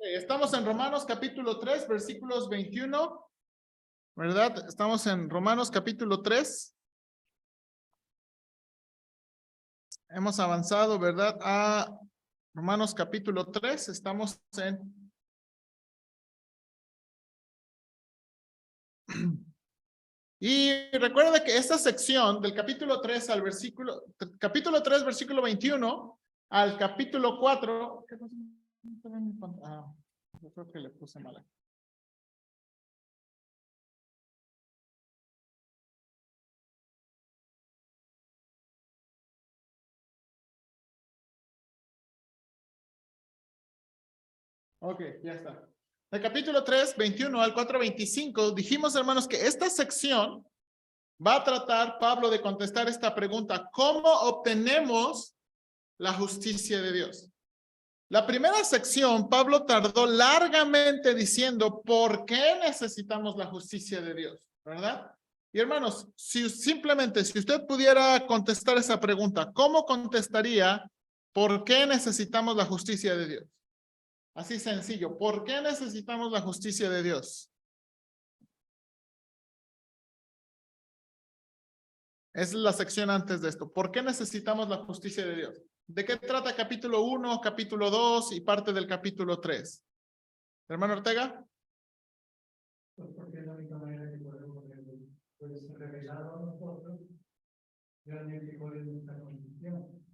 Estamos en Romanos capítulo 3, versículos 21, ¿verdad? Estamos en Romanos capítulo 3. Hemos avanzado, ¿verdad? A Romanos capítulo 3. Estamos en... Y recuerda que esta sección del capítulo 3 al capítulo 3, versículo 21 al capítulo 4. ¿Qué pasó? Yo creo que le puse mal aquí. Ok, ya está. Del capítulo 3, 21 al 4, 25, dijimos, hermanos, que esta sección va a tratar, Pablo, de contestar esta pregunta: ¿cómo obtenemos la justicia de Dios? La primera sección, Pablo tardó largamente diciendo por qué necesitamos la justicia de Dios, ¿verdad? Y hermanos, si usted pudiera contestar esa pregunta, ¿cómo contestaría por qué necesitamos la justicia de Dios? Así sencillo, ¿por qué necesitamos la justicia de Dios? Es la sección antes de esto. ¿Por qué necesitamos la justicia de Dios? ¿De qué trata capítulo 1, capítulo 2 y parte del capítulo 3? Hermano Ortega. Pues porque es la única manera que podemos revelar a nosotros realmente cuál es nuestra condición.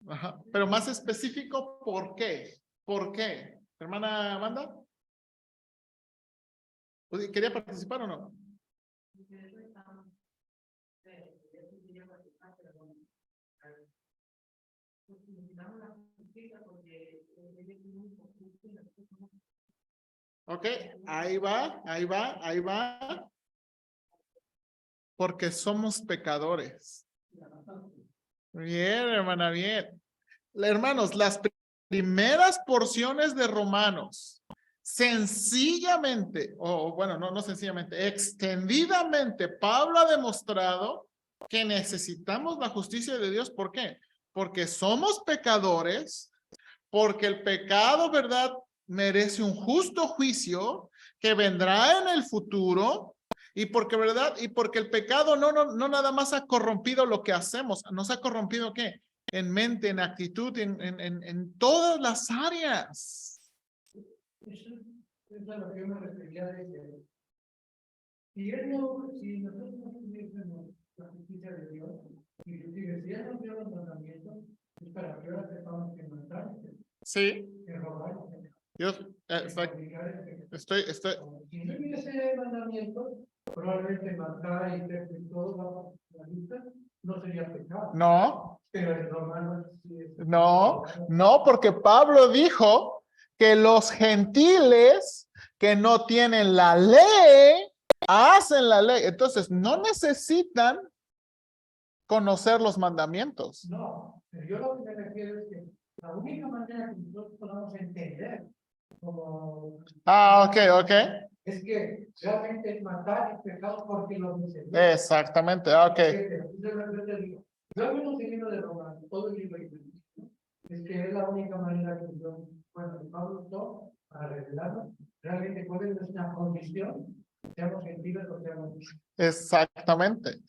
Ajá. Pero más específico, ¿por qué? ¿Por qué? Hermana Amanda. ¿Quería participar o no? Ok, ahí va. Porque somos pecadores. Bien, hermana, bien. Hermanos, las primeras porciones de Romanos, sencillamente, o bueno, no sencillamente, extendidamente, Pablo ha demostrado que necesitamos la justicia de Dios. ¿Por qué? Porque somos pecadores, porque el pecado, ¿verdad?, merece un justo juicio que vendrá en el futuro, y porque, ¿verdad?, y porque el pecado no nada más ha corrompido lo que hacemos, nos ha corrompido ¿qué? En mente, en actitud, en todas las áreas. Eso es a lo que yo me refería de que si nosotros no tuviésemos la justicia de Dios, inclusive si Él nos dio los mandamientos, es para que ahora sepamos que no está, Sí. que robar, Yo, estoy. Si no hubiese mandamientos, probablemente matar y hacer todo la lista no sería pecado. No. Pero el romano sí es. No, porque Pablo dijo que los gentiles que no tienen la ley, hacen la ley. Entonces, no necesitan conocer los mandamientos. No, pero yo lo que me refiero es que la única manera que nosotros podamos entender como... Ok. Es que realmente es matar es pecado porque lo dice Dios. Exactamente, ok. Yo al menos siguiendo de Romano, todo el libro es que es la única manera que Dios, bueno, que Pablo usó para revelarnos realmente cuál es nuestra condición, seamos gentiles o seamos... Exactamente.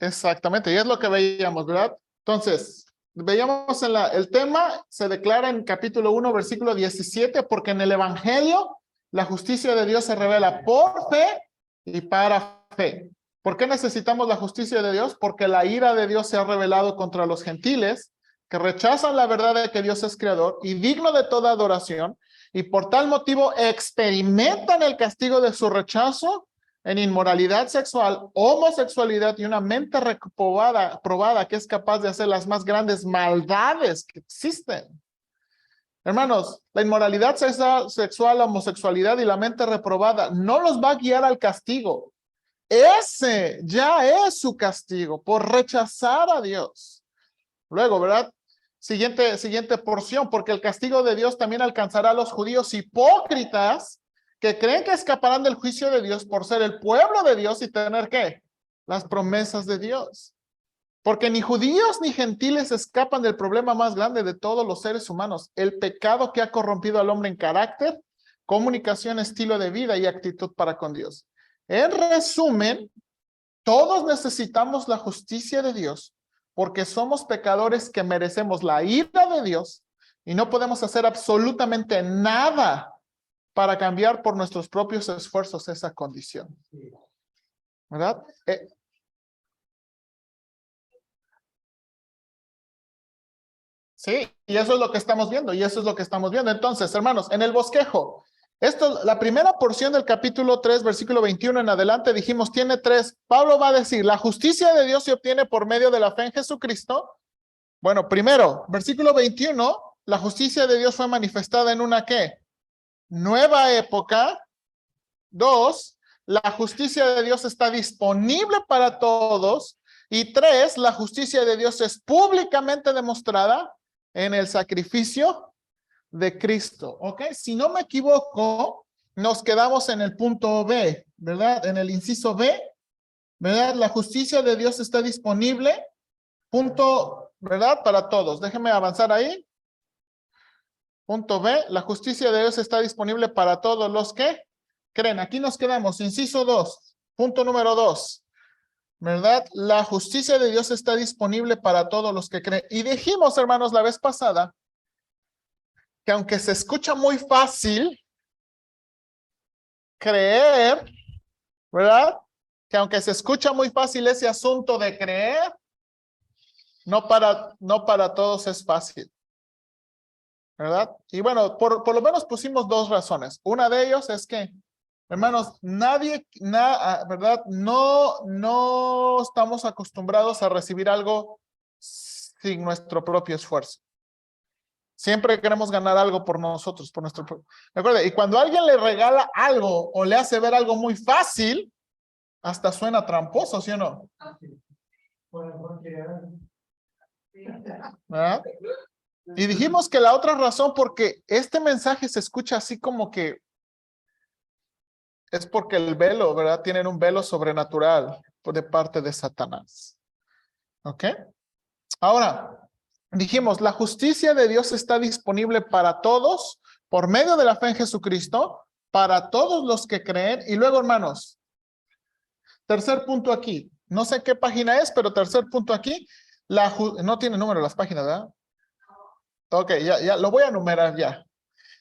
Y es lo que veíamos, ¿verdad? Entonces, veíamos el tema se declara en capítulo 1, versículo 17, porque en el evangelio la justicia de Dios se revela por fe y para fe. ¿Por qué necesitamos la justicia de Dios? Porque la ira de Dios se ha revelado contra los gentiles que rechazan la verdad de que Dios es creador y digno de toda adoración, y por tal motivo experimentan el castigo de su rechazo en inmoralidad sexual, homosexualidad y una mente probada que es capaz de hacer las más grandes maldades que existen. Hermanos, la inmoralidad sexual, la homosexualidad y la mente reprobada no los va a guiar al castigo. Ese ya es su castigo por rechazar a Dios. Luego, ¿verdad? Siguiente porción, porque el castigo de Dios también alcanzará a los judíos hipócritas que creen que escaparán del juicio de Dios por ser el pueblo de Dios y tener ¿qué? Las promesas de Dios. Porque ni judíos ni gentiles escapan del problema más grande de todos los seres humanos, el pecado que ha corrompido al hombre en carácter, comunicación, estilo de vida y actitud para con Dios. En resumen, todos necesitamos la justicia de Dios porque somos pecadores que merecemos la ira de Dios y no podemos hacer absolutamente nada para cambiar por nuestros propios esfuerzos esa condición. ¿Verdad? Sí, y eso es lo que estamos viendo, Entonces, hermanos, en el bosquejo, la primera porción del capítulo 3, versículo 21 en adelante, dijimos, tiene tres. Pablo va a decir, la justicia de Dios se obtiene por medio de la fe en Jesucristo. Bueno, primero, versículo 21, la justicia de Dios fue manifestada en una, ¿qué? Nueva época. 2, la justicia de Dios está disponible para todos. Y 3, la justicia de Dios es públicamente demostrada en el sacrificio de Cristo. ¿Ok? Si no me equivoco, nos quedamos en el punto B, ¿verdad? En el inciso B, ¿verdad? La justicia de Dios está disponible, punto, ¿verdad? Para todos. Déjenme avanzar ahí. Punto B, la justicia de Dios está disponible para todos los que creen. Aquí nos quedamos, inciso 2, punto número 2, ¿verdad? La justicia de Dios está disponible para todos los que creen. Y dijimos, hermanos, la vez pasada, que aunque se escucha muy fácil creer, ¿verdad? Que aunque se escucha muy fácil ese asunto de creer, no para todos es fácil, ¿verdad? Y bueno, por lo menos pusimos dos razones. Una de ellos es que, hermanos, ¿verdad? No estamos acostumbrados a recibir algo sin nuestro propio esfuerzo. Siempre queremos ganar algo por nosotros, por nuestro propio. Recuerde, y cuando alguien le regala algo o le hace ver algo muy fácil, hasta suena tramposo, ¿sí o no? ¿Verdad? Y dijimos que la otra razón, porque este mensaje se escucha así como que es porque el velo, ¿verdad? Tienen un velo sobrenatural de parte de Satanás. ¿Ok? Ahora, dijimos, la justicia de Dios está disponible para todos por medio de la fe en Jesucristo, para todos los que creen. Y luego, hermanos, tercer punto aquí. No sé qué página es, pero tercer punto aquí. No tiene número las páginas, ¿verdad? Ok, ya lo voy a numerar ya.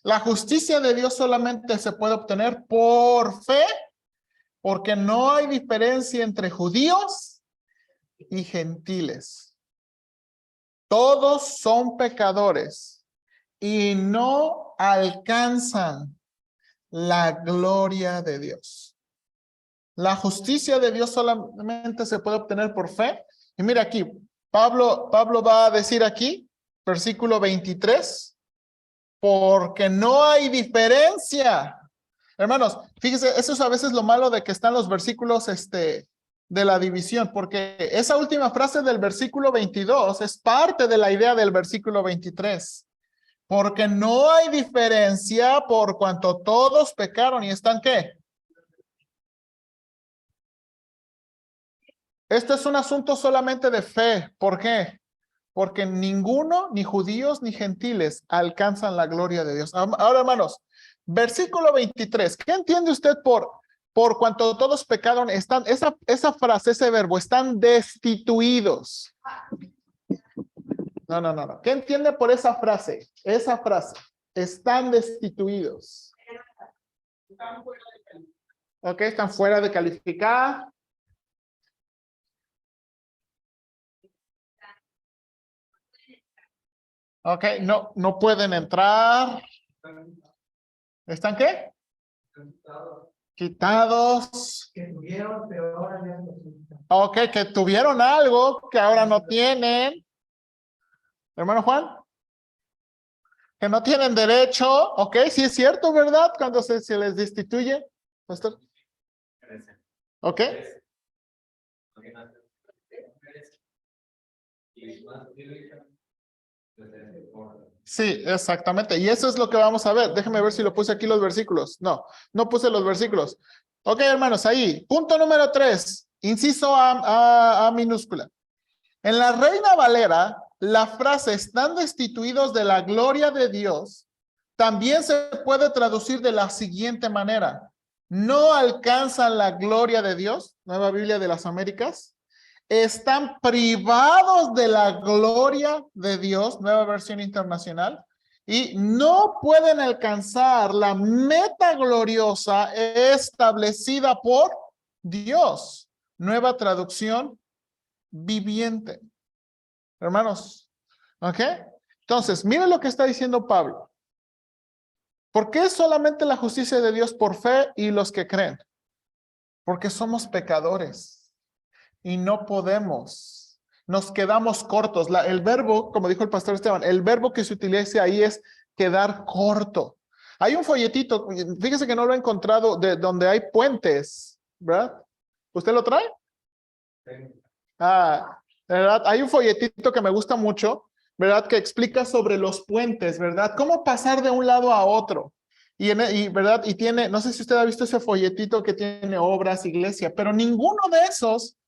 La justicia de Dios solamente se puede obtener por fe, porque no hay diferencia entre judíos y gentiles. Todos son pecadores y no alcanzan la gloria de Dios. La justicia de Dios solamente se puede obtener por fe. Y mira aquí, Pablo va a decir aquí, versículo 23, porque no hay diferencia. Hermanos, fíjense, eso es a veces lo malo de que están los versículos de la división, porque esa última frase del versículo 22 es parte de la idea del versículo 23. Porque no hay diferencia por cuanto todos pecaron y están, ¿qué? Esto es un asunto solamente de fe. ¿Por qué? Porque ninguno, ni judíos ni gentiles, alcanzan la gloria de Dios. Ahora, hermanos, versículo 23. ¿Qué entiende usted por cuanto todos pecaron? Están, esa frase, ese verbo, están destituidos. No. ¿Qué entiende por esa frase? Esa frase, están destituidos. Ok, están fuera de calificar. Ok, no pueden entrar. ¿Están qué? Quitados. Que tuvieron, pero ahora ya no. Ok, que tuvieron algo que ahora no tienen. Hermano Juan. Que no tienen derecho. Ok, sí es cierto, ¿verdad? Cuando se les destituye. Pastor. Ok. Sí, exactamente. Y eso es lo que vamos a ver. Déjenme ver si lo puse aquí los versículos. No puse los versículos. Ok, hermanos, ahí. Punto número 3. Inciso A minúscula. En la Reina Valera, la frase están destituidos de la gloria de Dios también se puede traducir de la siguiente manera. No alcanzan la gloria de Dios, Nueva Biblia de las Américas. Están privados de la gloria de Dios, Nueva Versión Internacional. Y no pueden alcanzar la meta gloriosa establecida por Dios. Nueva traducción viviente. Hermanos, ¿ok? Entonces, miren lo que está diciendo Pablo. ¿Por qué solamente la justicia de Dios por fe y los que creen? Porque somos pecadores y no podemos. Nos quedamos cortos. El verbo, como dijo el pastor Esteban, el verbo que se utiliza ahí es quedar corto. Hay un folletito, fíjese que no lo he encontrado, de donde hay puentes, ¿verdad? ¿Usted lo trae? ¿Verdad? Hay un folletito que me gusta mucho, ¿verdad? Que explica sobre los puentes, ¿verdad? Cómo pasar de un lado a otro. ¿Verdad? Y tiene, no sé si usted ha visto ese folletito que tiene obras, iglesia, pero ninguno de esos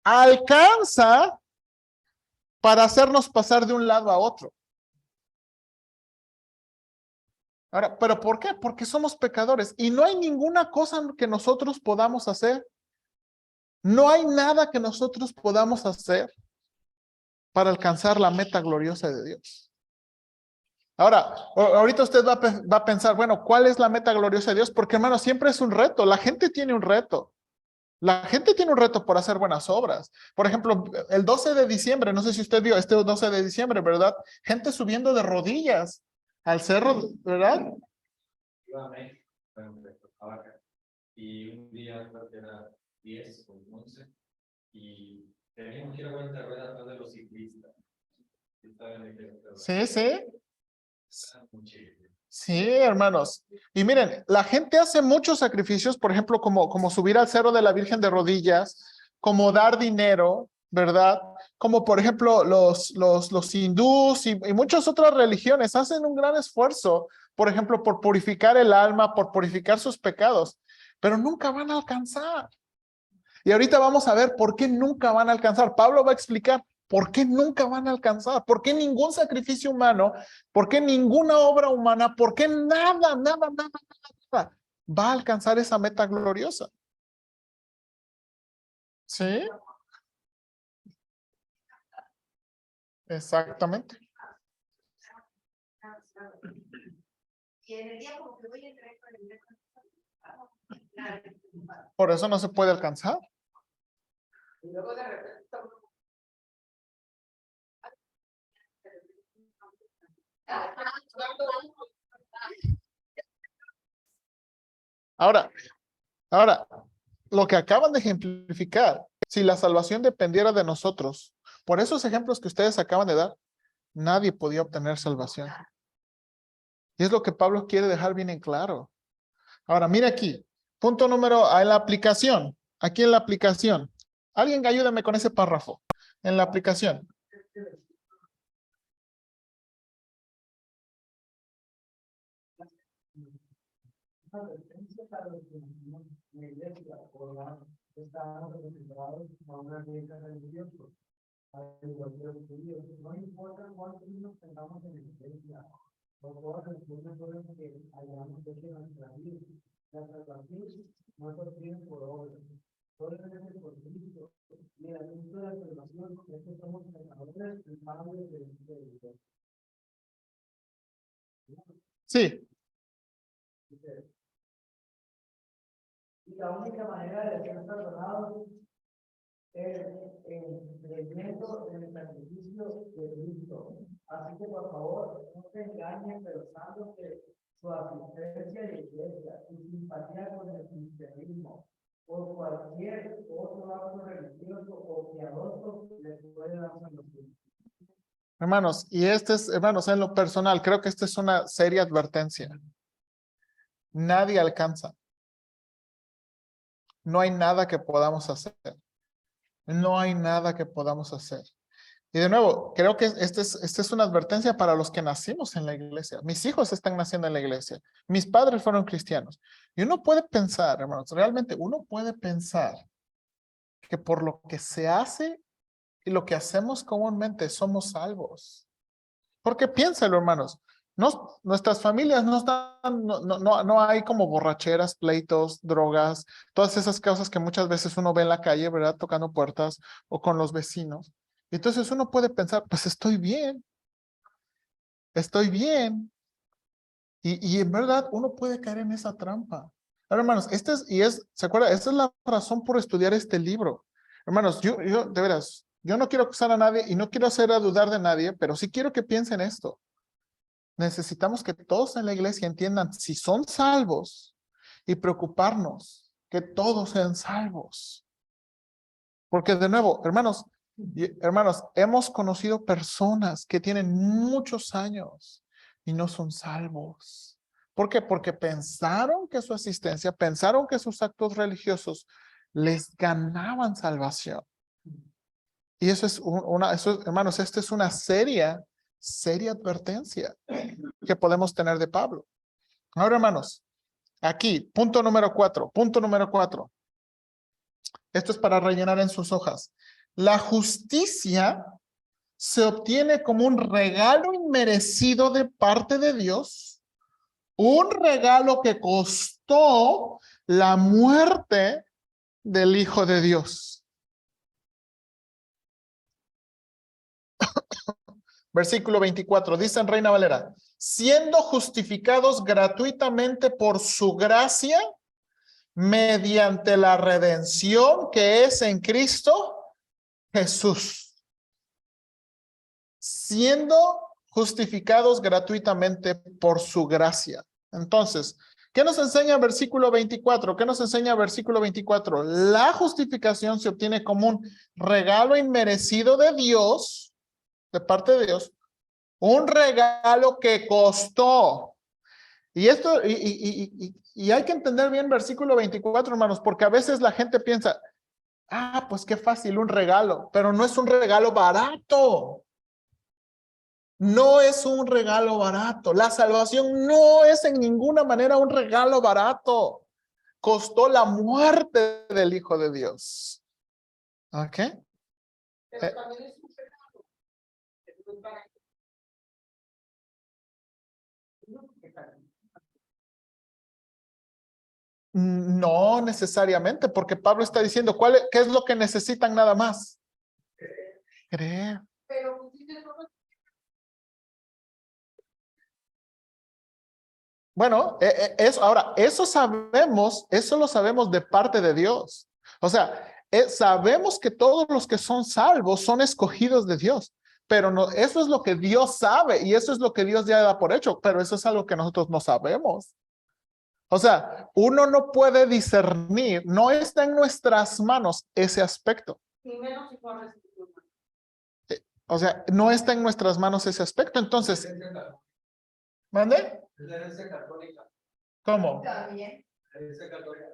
alcanza para hacernos pasar de un lado a otro. Ahora, ¿pero por qué? Porque somos pecadores y no hay ninguna cosa que nosotros podamos hacer. No hay nada que nosotros podamos hacer para alcanzar la meta gloriosa de Dios. Ahora, ahorita usted va a pensar, bueno, ¿cuál es la meta gloriosa de Dios? Porque, hermano, siempre es un reto. La gente tiene un reto. La gente tiene un reto por hacer buenas obras. Por ejemplo, el 12 de diciembre, no sé si usted vio este 12 de diciembre, ¿verdad? Gente subiendo de rodillas al cerro, ¿verdad? Iba a México, y un día creo que era 10 o 11, y teníamos que ir a vuelta de ruedas atrás de los ciclistas. Sí, sí. Sí, hermanos. Y miren, la gente hace muchos sacrificios, por ejemplo, como subir al cerro de la Virgen de rodillas, como dar dinero, ¿verdad? Como por ejemplo los hindús y muchas otras religiones hacen un gran esfuerzo, por ejemplo, por purificar el alma, por purificar sus pecados, pero nunca van a alcanzar. Y ahorita vamos a ver por qué nunca van a alcanzar. Pablo va a explicar por qué nunca van a alcanzar, por qué ningún sacrificio humano, por qué ninguna obra humana, por qué nada va a alcanzar esa meta gloriosa. ¿Sí? Exactamente. Por eso no se puede alcanzar. Ahora, lo que acaban de ejemplificar, si la salvación dependiera de nosotros, por esos ejemplos que ustedes acaban de dar, nadie podía obtener salvación. Y es lo que Pablo quiere dejar bien en claro. Ahora, mire aquí, punto número en la aplicación. Aquí en la aplicación. Alguien ayúdame con ese párrafo. En la aplicación. No importa cuántos niños tengamos en la iglesia, o todas las cosas que hayamos hecho en nuestra vida. La salvación no se obtiene por obras, todo es por Cristo. Y el anuncio de la salvación es que somos pecadores culpables de Dios. Sí. Y la única manera de ser perdonados es creyendo en el sacrificio de Cristo. Así que por favor, no se engañen pensando que su asistencia a la iglesia, su simpatía con el cristianismo o cualquier otro acto religioso o piadoso les puede dar salvación. Hermanos, y hermanos, en lo personal, creo que esta es una seria advertencia. Nadie alcanza. No hay nada que podamos hacer. No hay nada que podamos hacer. Y de nuevo, creo que esta es una advertencia para los que nacimos en la iglesia. Mis hijos están naciendo en la iglesia. Mis padres fueron cristianos. Y uno puede pensar, hermanos, realmente uno puede pensar que por lo que se hace y lo que hacemos comúnmente somos salvos. Porque piénsalo, hermanos. No, nuestras familias no están, no hay como borracheras, pleitos, drogas, todas esas cosas que muchas veces uno ve en la calle, ¿verdad? Tocando puertas o con los vecinos. Entonces uno puede pensar, pues estoy bien. Y en verdad uno puede caer en esa trampa. Ahora, hermanos, ¿se acuerda? Esta es la razón por estudiar este libro. Hermanos, de veras, yo no quiero acusar a nadie y no quiero hacer a dudar de nadie, pero sí quiero que piensen esto. Necesitamos que todos en la iglesia entiendan si son salvos y preocuparnos que todos sean salvos. Porque de nuevo, hermanos, hemos conocido personas que tienen muchos años y no son salvos. ¿Por qué? Porque pensaron que su asistencia, pensaron que sus actos religiosos les ganaban salvación. Y eso es hermanos, esta es una seria advertencia que podemos tener de Pablo. Ahora, hermanos, aquí, punto número 4. Esto es para rellenar en sus hojas. La justicia se obtiene como un regalo inmerecido de parte de Dios, un regalo que costó la muerte del Hijo de Dios. Versículo 24, dice en Reina Valera, siendo justificados gratuitamente por su gracia, mediante la redención que es en Cristo Jesús. Siendo justificados gratuitamente por su gracia. Entonces, ¿qué nos enseña versículo 24? ¿Qué nos enseña versículo 24? La justificación se obtiene como un regalo inmerecido de Dios, de parte de Dios, un regalo que costó. Y esto, y hay que entender bien versículo 24, hermanos, porque a veces la gente piensa, pues qué fácil, un regalo, pero no es un regalo barato. No es un regalo barato. La salvación no es en ninguna manera un regalo barato. Costó la muerte del Hijo de Dios. ¿Ok? Pero también es un regalo. Es un barato. No necesariamente, porque Pablo está diciendo, ¿qué es lo que necesitan nada más? Creer. Pero bueno, eso lo sabemos de parte de Dios. O sea, sabemos que todos los que son salvos son escogidos de Dios, pero no, eso es lo que Dios sabe y eso es lo que Dios ya da por hecho, pero eso es algo que nosotros no sabemos. O sea, uno no puede discernir, no está en nuestras manos ese aspecto. O sea, no está en nuestras manos ese aspecto, entonces. ¿Mande? Es la herencia católica. ¿Cómo? también. La herencia católica.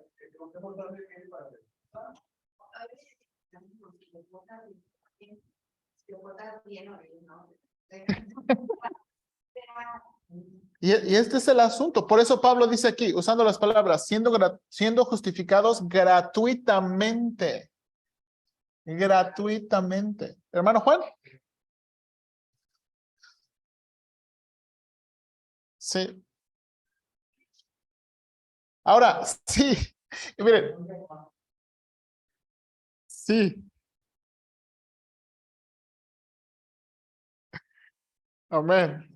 Y este es el asunto. Por eso Pablo dice aquí, usando las palabras, siendo justificados gratuitamente. Gratuitamente. Hermano Juan. Sí. Ahora, sí. Miren. Sí. Amén.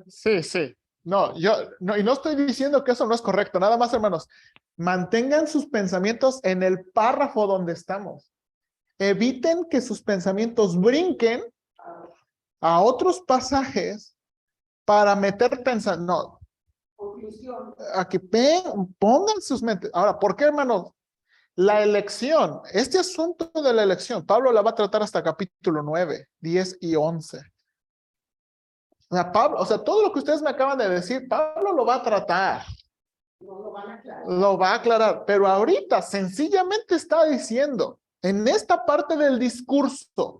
Sí, sí. No, y no estoy diciendo que eso no es correcto, nada más, hermanos. Mantengan sus pensamientos en el párrafo donde estamos. Eviten que sus pensamientos brinquen a otros pasajes para meter pensamientos. No, aquí pongan sus mentes. Ahora, ¿por qué, hermanos? La elección, este asunto de la elección, Pablo la va a tratar hasta capítulo 9, 10 y 11. O sea, todo lo que ustedes me acaban de decir, Pablo lo va a tratar. Lo va a aclarar, pero ahorita sencillamente está diciendo, en esta parte del discurso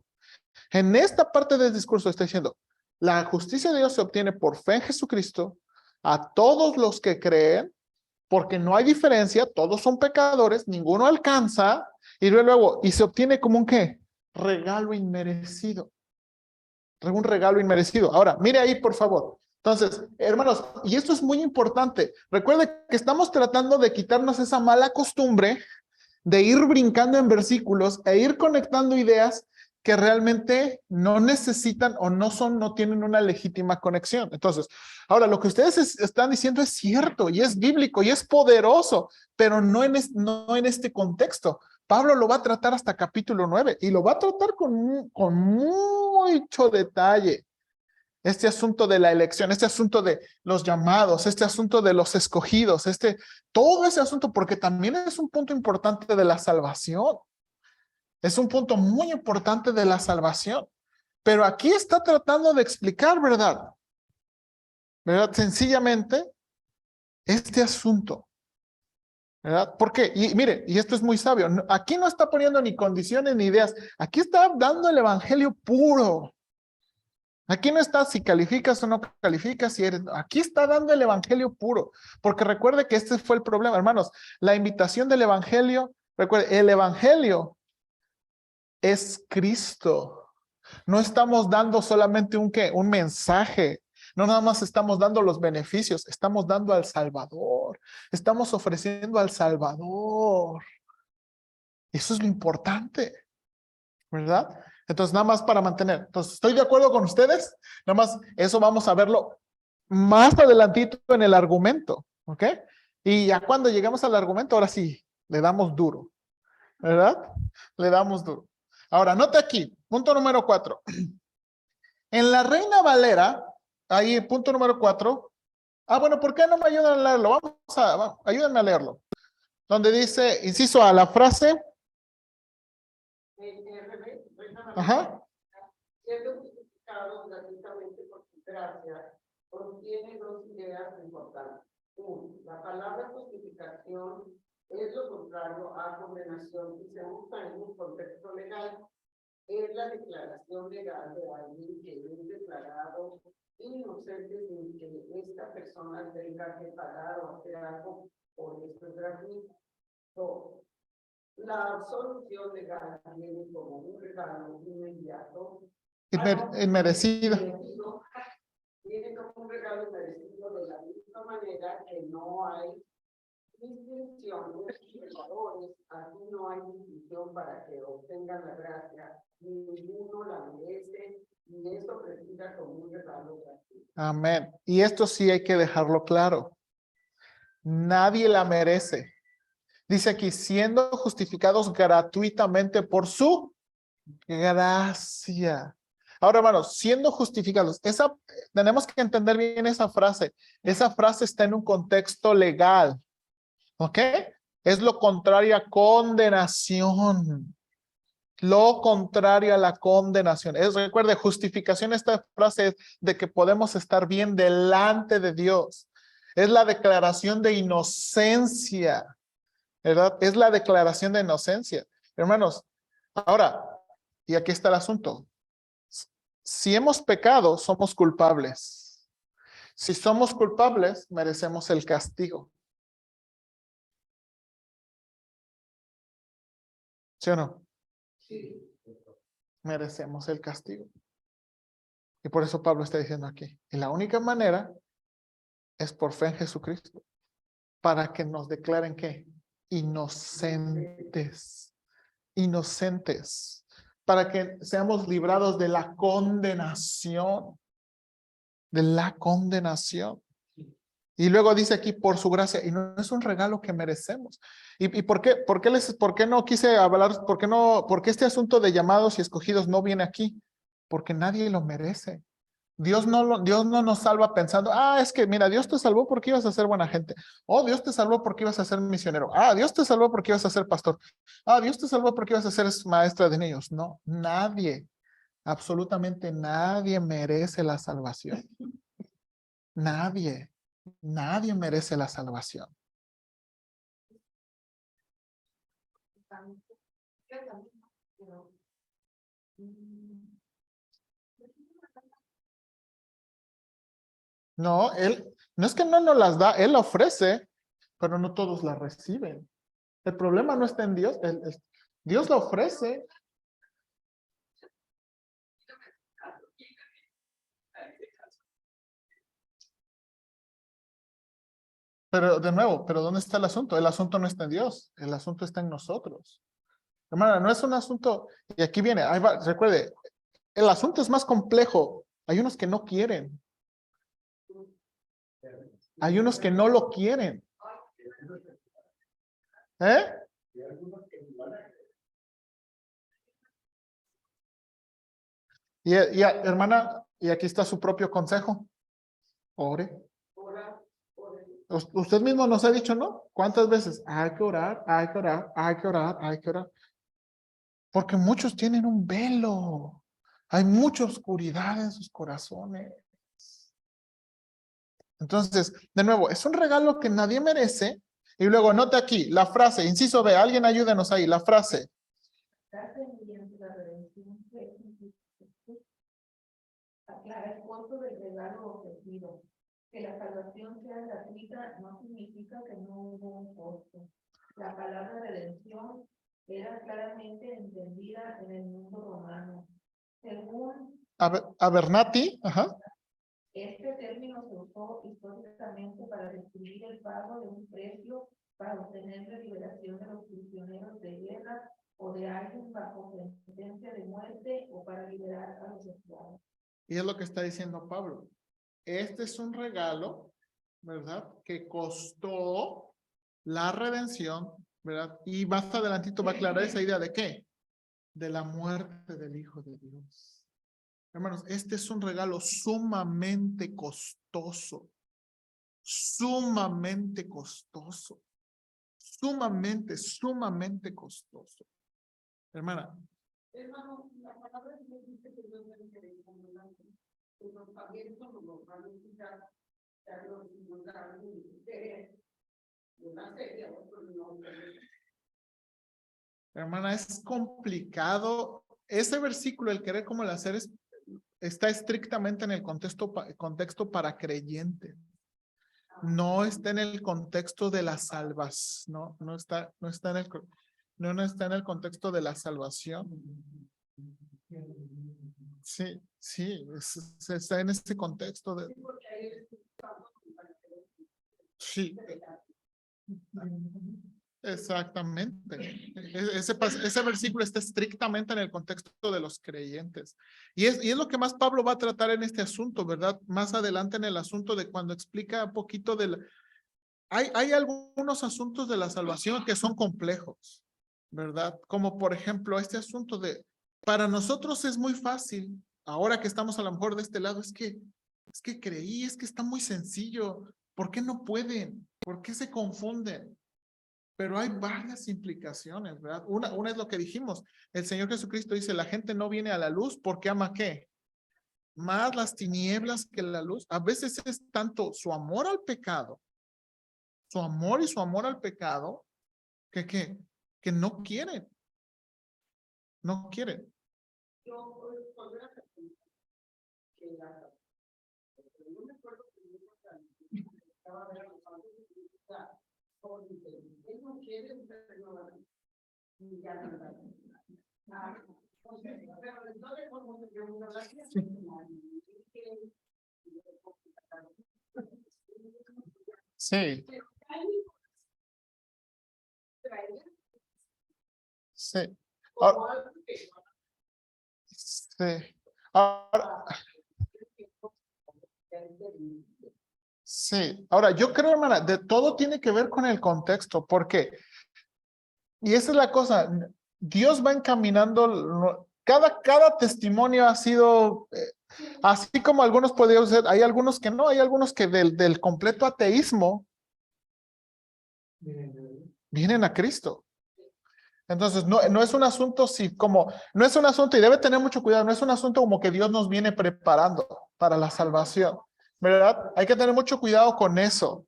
está diciendo, La justicia de Dios se obtiene por fe en Jesucristo a todos los que creen, porque no hay diferencia, todos son pecadores, ninguno alcanza, y se obtiene como un ¿qué? Regalo inmerecido. Un regalo inmerecido. Ahora, mire ahí, por favor. Entonces, hermanos, y esto es muy importante. Recuerde que estamos tratando de quitarnos esa mala costumbre de ir brincando en versículos e ir conectando ideas que realmente no necesitan o no tienen una legítima conexión. Entonces, ahora lo que ustedes están diciendo es cierto y es bíblico y es poderoso, pero no en este contexto. Pablo lo va a tratar hasta capítulo 9 y lo va a tratar con mucho detalle. Este asunto de la elección, este asunto de los llamados, este asunto de los escogidos, todo ese asunto, porque también es un punto importante de la salvación. Es un punto muy importante de la salvación. Pero aquí está tratando de explicar, ¿verdad? ¿Verdad? Sencillamente, este asunto. ¿Verdad? ¿Por qué? Y mire, y esto es muy sabio. Aquí no está poniendo ni condiciones ni ideas. Aquí está dando el evangelio puro. Aquí no está si calificas o no calificas, si eres. Aquí está dando el evangelio puro. Porque recuerde que este fue el problema, hermanos. La invitación del evangelio, recuerde, el evangelio es Cristo. No estamos dando solamente un mensaje. No nada más estamos dando los beneficios, estamos dando al Salvador. Estamos ofreciendo al Salvador. Eso es lo importante, ¿verdad? Entonces, nada más para mantener. Entonces, ¿estoy de acuerdo con ustedes? Nada más, eso vamos a verlo más adelantito en el argumento, ¿ok? Y ya cuando llegamos al argumento, ahora sí, le damos duro, ¿verdad? Le damos duro. Ahora, nota aquí, punto número 4. En la Reina Valera, ahí, punto número 4. Bueno, ¿por qué no me ayudan a leerlo? Ayúdenme a leerlo. Donde dice, inciso a la frase. Ajá. Siendo justificados gratuitamente por su gracia, contiene dos ideas importantes. Uno, la palabra justificación es lo contrario a condenación y se usa en un contexto legal. Es la declaración legal de alguien que es declarado inocente sin que esta persona tenga que pagar o hacer algo por esto gratuito. Dos, la solución legal viene como un regalo inmediato. Inmerecido. Viene como un regalo inmerecido de la misma manera que no hay distinción de pecadores. Aquí no hay distinción para que obtengan la gracia. Ninguno la merece y es ofrecida como un regalo gratuito. Amén. Y esto sí hay que dejarlo claro. Nadie la merece. Dice aquí, siendo justificados gratuitamente por su gracia. Ahora, hermanos, siendo justificados, tenemos que entender bien esa frase. Esa frase está en un contexto legal, ¿ok? Es lo contrario a condenación. Lo contrario a la condenación. Recuerde, justificación, esta frase es de que podemos estar bien delante de Dios. Es la declaración de inocencia, ¿verdad? Es la declaración de inocencia. Hermanos, ahora, y aquí está el asunto. Si hemos pecado, somos culpables. Si somos culpables, merecemos el castigo. ¿Sí o no? Sí. Merecemos el castigo. Y por eso Pablo está diciendo aquí. Y la única manera es por fe en Jesucristo. Para que nos declaren ¿qué? Inocentes. Inocentes. Para que seamos librados de la condenación. De la condenación. Y luego dice aquí por su gracia, y no es un regalo que merecemos. ¿Y por qué no quise hablar, por qué este asunto de llamados y escogidos no viene aquí? Porque nadie lo merece. Dios no nos salva pensando, es que mira, Dios te salvó porque ibas a ser buena gente. Dios te salvó porque ibas a ser misionero. Dios te salvó porque ibas a ser pastor. Dios te salvó porque ibas a ser maestra de niños. No, nadie, absolutamente nadie merece la salvación. Nadie. Nadie merece la salvación. No, no es que no nos las da, Él la ofrece, pero no todos la reciben. El problema no está en Dios, Dios la ofrece. Pero de nuevo, ¿pero dónde está el asunto? El asunto no está en Dios, el asunto está en nosotros. Hermana, no es un asunto, y aquí viene, recuerde, el asunto es más complejo. Hay unos que no quieren. Hay unos que no lo quieren. ¿Eh? Hermana, y aquí está su propio consejo. Ore. Usted mismo nos ha dicho, ¿no? ¿Cuántas veces? Hay que orar, hay que orar, hay que orar, hay que orar. Porque muchos tienen un velo. Hay mucha oscuridad en sus corazones. Entonces, de nuevo, es un regalo que nadie merece. Y luego, note aquí, la frase, inciso B, alguien ayúdenos ahí, la frase. Aclara el costo del regalo ofrecido. Que la salvación sea gratuita no significa que no hubo un costo. La palabra redención era claramente entendida en el mundo romano. Según Abernathy, ajá. este término se usó históricamente para describir el pago de un precio para obtener la liberación de los prisioneros de guerra o de alguien bajo sentencia de muerte o para liberar a los esclavos. Y es lo que está diciendo Pablo. Este es un regalo, ¿verdad? Que costó la redención, ¿verdad? Y más adelantito va a aclarar esa idea de qué? De la muerte del Hijo de Dios. Hermanos, este es un regalo sumamente costoso. Sumamente costoso. Sumamente costoso. Hermana. Hermano, la palabra de Dios dice que Dios debe ser incomodante. Pero también somos los valores Hermana, es complicado. Ese versículo, el querer como el hacer, está estrictamente en el contexto para creyentes. No está en el contexto de la salvación. No está en el contexto de la salvación. Sí, está en ese contexto de. Sí. Exactamente. Ese versículo está estrictamente en el contexto de los creyentes. Y es lo que más Pablo va a tratar en este asunto, ¿verdad? Más adelante en el asunto de cuando explica un poquito hay algunos asuntos de la salvación que son complejos, ¿verdad? Como por ejemplo este asunto para nosotros es muy fácil, ahora que estamos a lo mejor de este lado, es que creí, es que está muy sencillo. ¿Por qué no pueden? ¿Por qué se confunden? Pero hay varias implicaciones, ¿verdad? Una es lo que dijimos. El Señor Jesucristo dice, la gente no viene a la luz porque ama ¿qué? Más las tinieblas que la luz. A veces es tanto su amor al pecado, su amor y su amor al pecado, que no quieren. No quieren. Yo cuando era que no me acuerdo que estaba él no quiere renovar y ya no da. Pero entonces como se reúne la gente, Sí. Sí. Ahora, sí. Ahora, sí. Ahora, yo creo, hermana, de todo tiene que ver con el contexto, porque, y esa es la cosa, Dios va encaminando, cada testimonio ha sido, así como algunos podrían ser, hay algunos que no, hay algunos que del completo ateísmo vienen a Cristo. Entonces, no es un asunto no es un asunto, y debe tener mucho cuidado, no es un asunto como que Dios nos viene preparando para la salvación, ¿verdad? Hay que tener mucho cuidado con eso,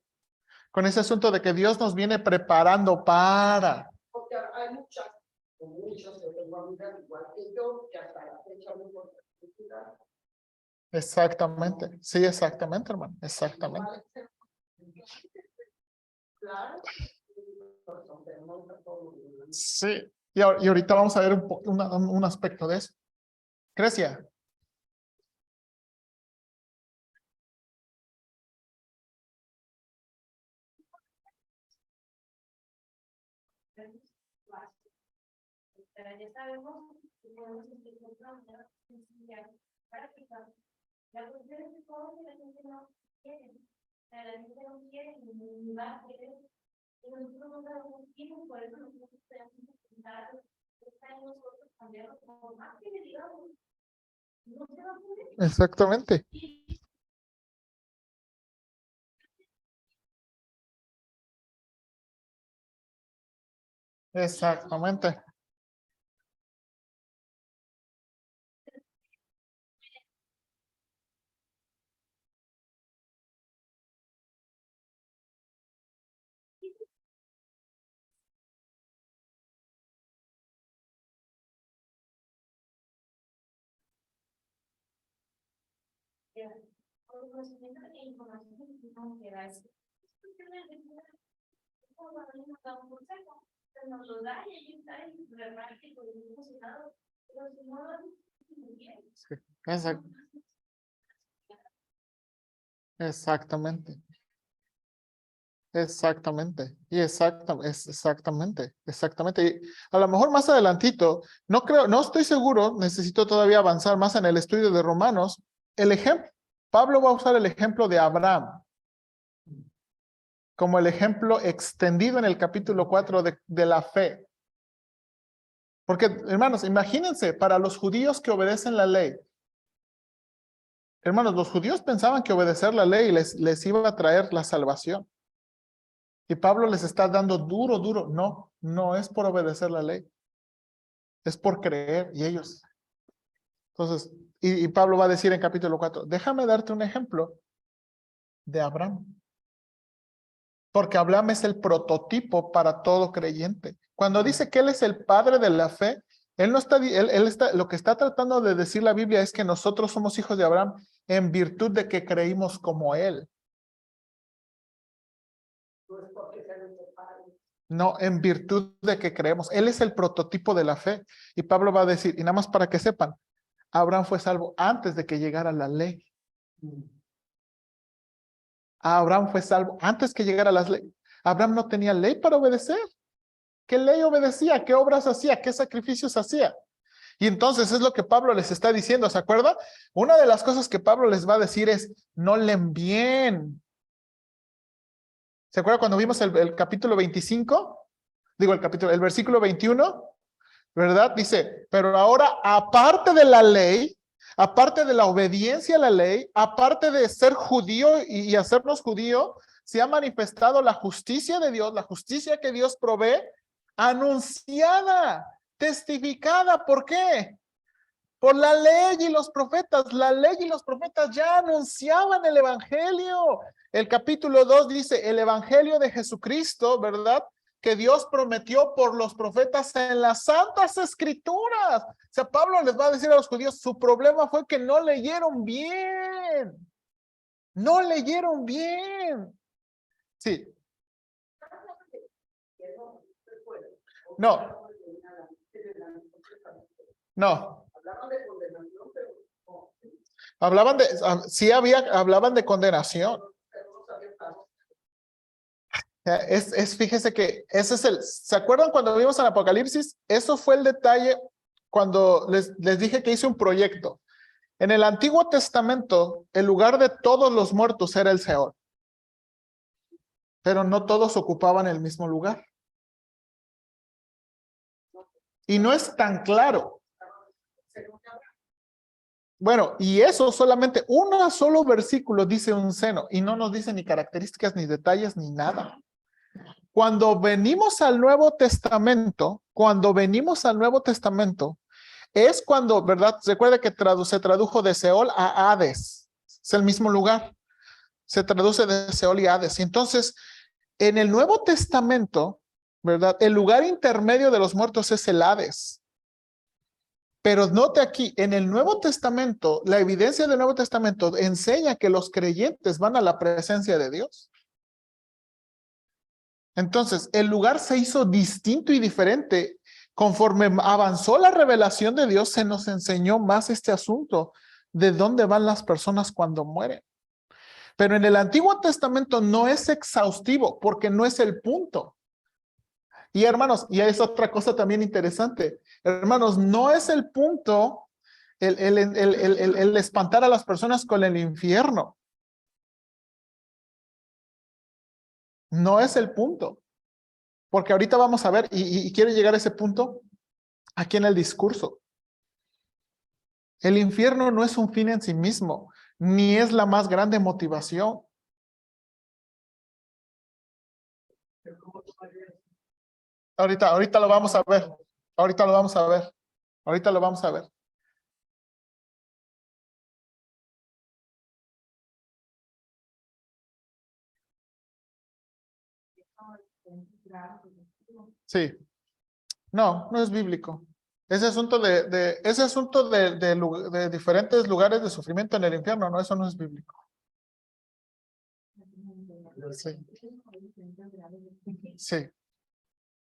con ese asunto de que Dios nos viene preparando para. Porque hay muchas, igual que yo, que hasta la fecha muy Exactamente. Sí, exactamente, hermano. Exactamente. Claro. Sí. Y ahorita vamos a ver un aspecto de eso. Grecia. Ya sabemos que podemos encontrar una manera sencilla, práctica. La cuestión es que todo que la gente no quiere. La gente no quiere ni va a querer. Y nosotros no sabemos quién, por eso nosotros tenemos que intentar, está en nosotros cambiarlo, por más que le digamos, no se va a poder. Exactamente. Exactamente. Por conocimiento e información que tenemos que dar. Nos lo da y ahí está el remarque por el mismo senado, pero si no lo muy bien. Sí. Exactamente. Exactamente. Y exactamente. Y a lo mejor más adelantito, no creo, no estoy seguro, necesito todavía avanzar más en el estudio de Romanos. El ejemplo, Pablo va a usar el ejemplo de Abraham como el ejemplo extendido en el capítulo 4 de la fe. Porque, hermanos, imagínense, para los judíos que obedecen la ley, hermanos, los judíos pensaban que obedecer la ley les iba a traer la salvación. Y Pablo les está dando duro. No es por obedecer la ley. Es por creer y ellos. Entonces, y Pablo va a decir en capítulo 4, déjame darte un ejemplo de Abraham. Porque Abraham es el prototipo para todo creyente. Cuando dice que él es el padre de la fe, él está, lo que está tratando de decir la Biblia es que nosotros somos hijos de Abraham en virtud de que creímos como él. No, en virtud de que creemos. Él es el prototipo de la fe. Y Pablo va a decir, y nada más para que sepan, Abraham fue salvo antes de que llegara la ley. Abraham fue salvo antes que llegara las leyes. Abraham no tenía ley para obedecer. ¿Qué ley obedecía? ¿Qué obras hacía? ¿Qué sacrificios hacía? Y entonces es lo que Pablo les está diciendo, ¿se acuerda? Una de las cosas que Pablo les va a decir es, no le envíen. ¿Se acuerda cuando vimos el capítulo 25? Digo, el versículo 21, ¿verdad? Dice, pero ahora aparte de la ley, aparte de la obediencia a la ley, aparte de ser judío y hacernos judío, se ha manifestado la justicia de Dios, la justicia que Dios provee, anunciada, testificada. ¿Por qué? Por la ley y los profetas. La ley y los profetas ya anunciaban el evangelio. El capítulo 2 dice, el evangelio de Jesucristo, ¿verdad? Que Dios prometió por los profetas en las santas escrituras. O sea, Pablo les va a decir a los judíos, su problema fue que no leyeron bien. No leyeron bien. Sí. No. No. Hablaban de, sí hablaban de condenación. Fíjese que ese es ¿se acuerdan cuando vimos en Apocalipsis? Eso fue el detalle cuando les dije que hice un proyecto. En el Antiguo Testamento, el lugar de todos los muertos era el Seol. Pero no todos ocupaban el mismo lugar. Y no es tan claro. Bueno, y eso solamente, un solo versículo dice un seno, y no nos dice ni características, ni detalles, ni nada. Cuando venimos al Nuevo Testamento, es cuando, ¿verdad? Recuerda que se tradujo de Seol a Hades. Es el mismo lugar. Se traduce de Seol y Hades. Entonces, en el Nuevo Testamento, ¿verdad? El lugar intermedio de los muertos es el Hades. Pero note aquí, en el Nuevo Testamento, la evidencia del Nuevo Testamento enseña que los creyentes van a la presencia de Dios. Entonces, el lugar se hizo distinto y diferente. Conforme avanzó la revelación de Dios, se nos enseñó más este asunto de dónde van las personas cuando mueren. Pero en el Antiguo Testamento no es exhaustivo porque no es el punto. Y hermanos, y es otra cosa también interesante. Hermanos, no es el punto el espantar a las personas con el infierno. No es el punto. Porque ahorita vamos a ver, y quiero llegar a ese punto aquí en el discurso. El infierno no es un fin en sí mismo, ni es la más grande motivación. Ahorita lo vamos a ver. Ahorita lo vamos a ver. Ahorita lo vamos a ver. Sí. No, no es bíblico. Ese asunto de diferentes lugares de sufrimiento en el infierno, no, eso no es bíblico. Sí. Sí.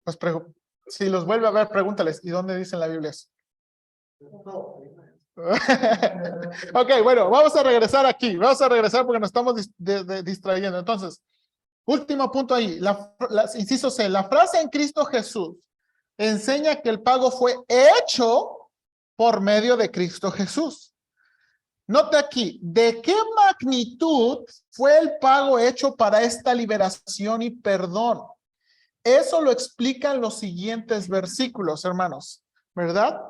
Pues si los vuelve a ver, pregúntales, ¿y dónde dice en la Biblia eso? Ok, bueno, vamos a regresar aquí. Vamos a regresar porque nos estamos distrayendo. Entonces, último punto ahí. Inciso C. La frase en Cristo Jesús enseña que el pago fue hecho por medio de Cristo Jesús. Note aquí, ¿de qué magnitud fue el pago hecho para esta liberación y perdón? Eso lo explican los siguientes versículos, hermanos, ¿verdad?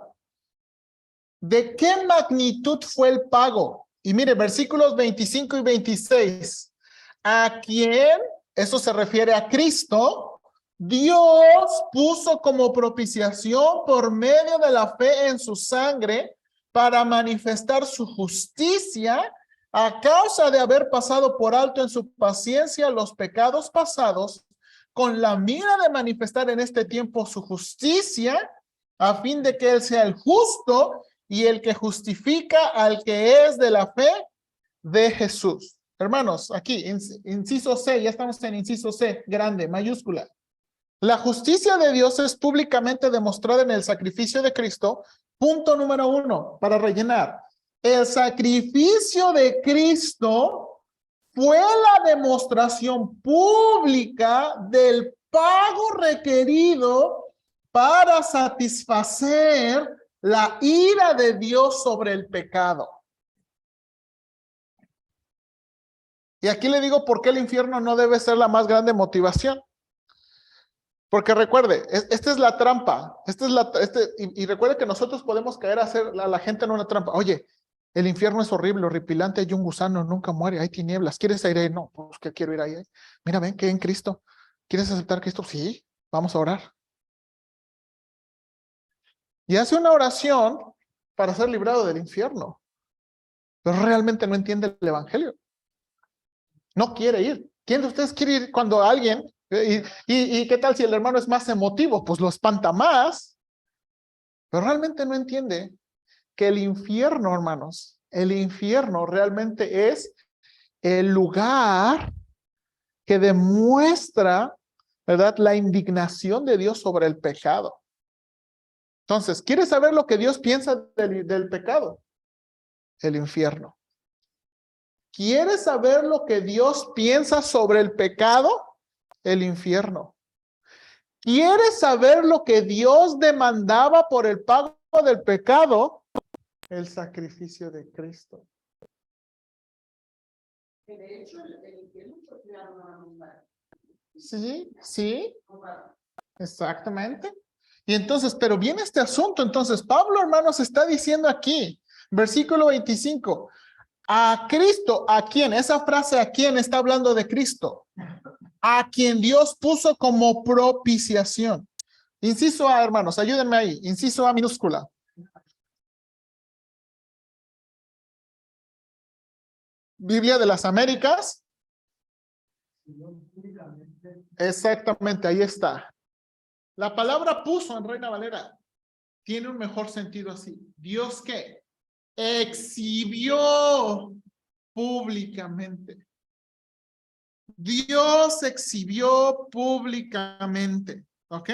¿De qué magnitud fue el pago? Y mire, versículos 25 y 26. ¿A quién? Eso se refiere a Cristo. Dios puso como propiciación por medio de la fe en su sangre para manifestar su justicia a causa de haber pasado por alto en su paciencia los pecados pasados, con la mira de manifestar en este tiempo su justicia, a fin de que Él sea el justo y el que justifica al que es de la fe de Jesús. Hermanos, aquí, inciso C, ya estamos en inciso C, grande, mayúscula. La justicia de Dios es públicamente demostrada en el sacrificio de Cristo. Punto número 1, para rellenar. El sacrificio de Cristo fue la demostración pública del pago requerido para satisfacer la ira de Dios sobre el pecado. Y aquí le digo por qué el infierno no debe ser la más grande motivación. Porque recuerde, esta es la trampa. Y recuerde que nosotros podemos caer a hacer a la gente en una trampa. Oye, el infierno es horrible, horripilante, hay un gusano, nunca muere, hay tinieblas. ¿Quieres ir ahí? No, pues que quiero ir ahí. Mira, ven que en Cristo. ¿Quieres aceptar a Cristo? Sí, vamos a orar. Y hace una oración para ser librado del infierno. Pero realmente no entiende el evangelio. No quiere ir. ¿Quién de ustedes quiere ir cuando alguien... ¿Y qué tal si el hermano es más emotivo? Pues lo espanta más. Pero realmente no entiende que el infierno, hermanos, el infierno realmente es el lugar que demuestra, ¿verdad?, la indignación de Dios sobre el pecado. Entonces, ¿quieres saber lo que Dios piensa del pecado? El infierno. ¿Quieres saber lo que Dios piensa sobre el pecado? El infierno. ¿Quieres saber lo que Dios demandaba por el pago del pecado? El sacrificio de Cristo. De hecho, el infierno fue creado nuevamente. Sí, exactamente. Y entonces, pero viene este asunto. Entonces, Pablo, hermanos, está diciendo aquí, versículo 25, a Cristo, ¿a quién? Esa frase, ¿a quién? Está hablando de Cristo. A quien Dios puso como propiciación. Inciso A, hermanos, ayúdenme ahí. Inciso A minúscula. Biblia de las Américas. Exactamente, ahí está. La palabra puso en Reina Valera. tiene un mejor sentido así. Dios ¿qué? Exhibió públicamente. Dios exhibió públicamente. ¿Ok?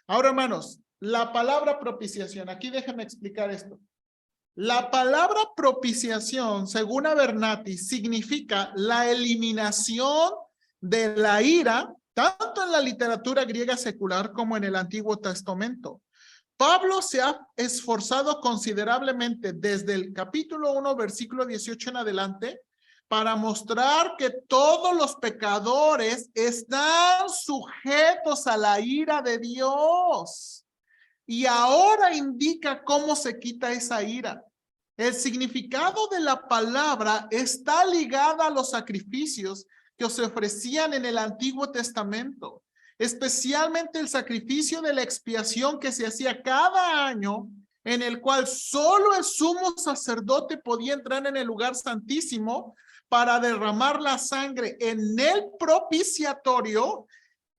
Ahora, hermanos, la palabra propiciación. Aquí déjenme explicar esto. La palabra propiciación, según Abernathy, significa la eliminación de la ira, tanto en la literatura griega secular como en el Antiguo Testamento. Pablo se ha esforzado considerablemente desde el capítulo 1, versículo 18 en adelante, para mostrar que todos los pecadores están sujetos a la ira de Dios. Y ahora indica cómo se quita esa ira. El significado de la palabra está ligada a los sacrificios que se ofrecían en el Antiguo Testamento, especialmente el sacrificio de la expiación que se hacía cada año, en el cual solo el sumo sacerdote podía entrar en el lugar santísimo para derramar la sangre en el propiciatorio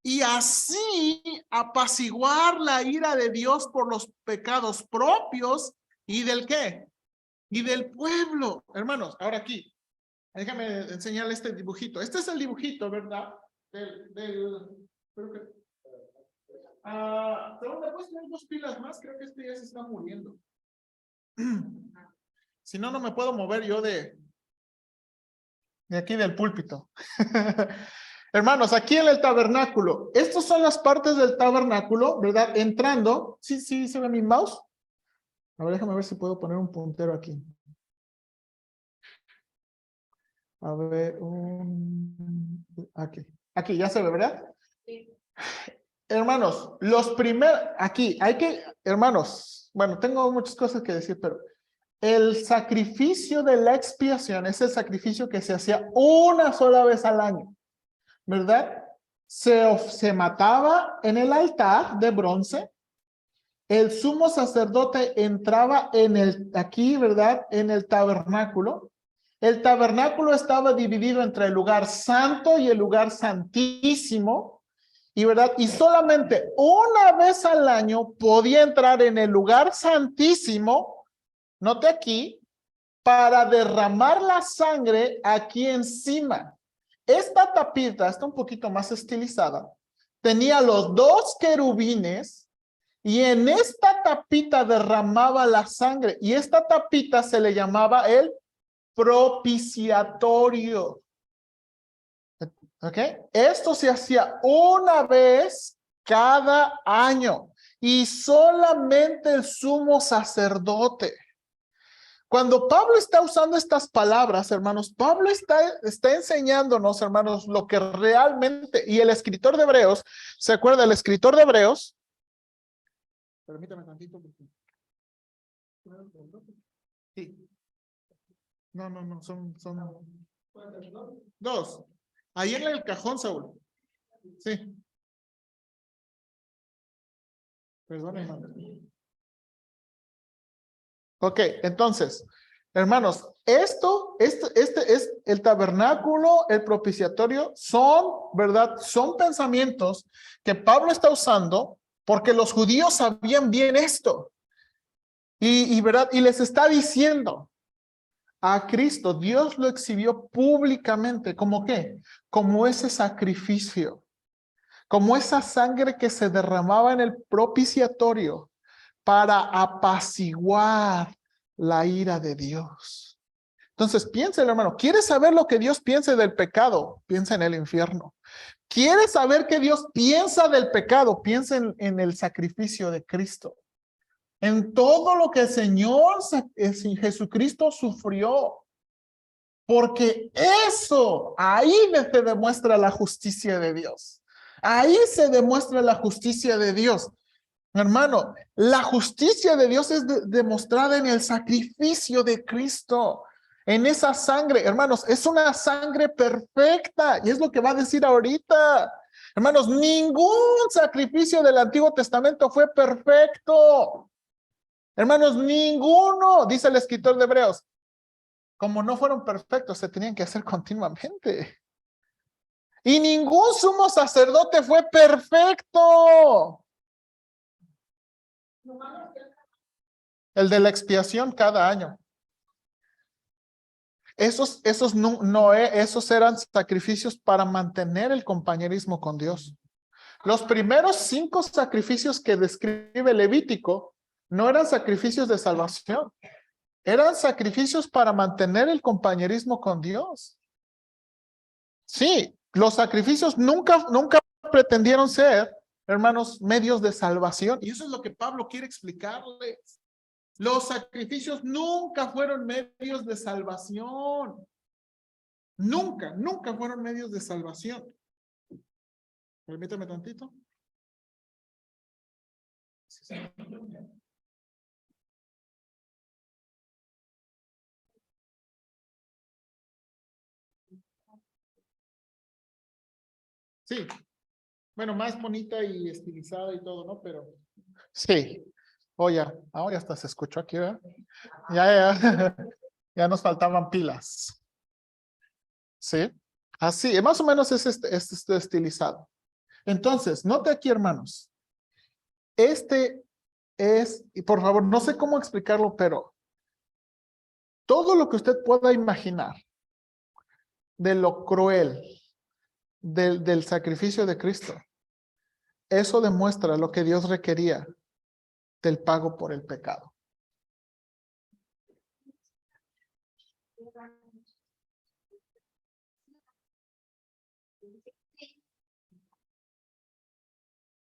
y así apaciguar la ira de Dios por los pecados propios y del ¿qué? Y del pueblo. Hermanos, ahora aquí, déjame enseñarle este dibujito. Este es el dibujito, ¿verdad? Creo que... pero me puedes tener 2 pilas más, creo que este ya se está muriendo. Si no, no me puedo mover yo de aquí del púlpito. Hermanos, aquí en el tabernáculo, estas son las partes del tabernáculo, ¿verdad? Entrando, sí, ¿se ve mi mouse? A ver, déjame ver si puedo poner un puntero aquí. A ver, aquí ya se ve, ¿verdad? Sí. Hermanos, hermanos, bueno, tengo muchas cosas que decir, pero el sacrificio de la expiación es el sacrificio que se hacía una sola vez al año, ¿verdad? Se mataba en el altar de bronce. El sumo sacerdote entraba aquí, ¿verdad? En el tabernáculo. El tabernáculo estaba dividido entre el lugar santo y el lugar santísimo. Y verdad, y solamente una vez al año podía entrar en el lugar santísimo, note aquí, para derramar la sangre aquí encima. Esta tapita está un poquito más estilizada. Tenía los 2 querubines y en esta tapita derramaba la sangre. Y esta tapita se le llamaba el propiciatorio. ¿Ok? Esto se hacía una vez cada año y solamente el sumo sacerdote. Cuando Pablo está usando estas palabras, hermanos, Pablo está enseñándonos, hermanos, lo que realmente, y el escritor de Hebreos, ¿se acuerda? El escritor de Hebreos, permítame tantito. Sí. No, son 2. Ahí en el cajón, Saúl. Sí. Perdón, hermano. Ok, entonces, hermanos, este es el tabernáculo, el propiciatorio, ¿verdad? Son pensamientos que Pablo está usando porque los judíos sabían bien esto. ¿Verdad? Y les está diciendo a Cristo, Dios lo exhibió públicamente, ¿como qué? Como ese sacrificio, como esa sangre que se derramaba en el propiciatorio para apaciguar la ira de Dios. Entonces, piénselo, hermano. ¿Quieres saber lo que Dios piensa del pecado? Piensa en el infierno. ¿Quieres saber qué Dios piensa del pecado? Piensa en el sacrificio de Cristo. En todo lo que el Señor Jesucristo sufrió. Porque ahí se demuestra la justicia de Dios. Ahí se demuestra la justicia de Dios. Hermano, la justicia de Dios es demostrada en el sacrificio de Cristo, en esa sangre. Hermanos, es una sangre perfecta y es lo que va a decir ahorita. Hermanos, ningún sacrificio del Antiguo Testamento fue perfecto. Hermanos, ninguno, dice el escritor de Hebreos. Como no fueron perfectos, se tenían que hacer continuamente. Y ningún sumo sacerdote fue perfecto. El de la expiación cada año. Esos esos eran sacrificios para mantener el compañerismo con Dios. Los primeros 5 sacrificios que describe Levítico no eran sacrificios de salvación. Eran sacrificios para mantener el compañerismo con Dios. Sí, los sacrificios nunca pretendieron ser, hermanos, medios de salvación. Y eso es lo que Pablo quiere explicarles. Los sacrificios nunca fueron medios de salvación. Nunca fueron medios de salvación. Permítame tantito. Sí. Bueno, más bonita y estilizada y todo, ¿no? Pero sí. Oye, ahora hasta se escuchó aquí, ¿verdad? Ya. Ya nos faltaban pilas. ¿Sí? Así, más o menos es este estilizado. Entonces, note aquí, hermanos. Este es, y por favor, no sé cómo explicarlo, pero todo lo que usted pueda imaginar de lo cruel del sacrificio de Cristo, eso demuestra lo que Dios requería del pago por el pecado.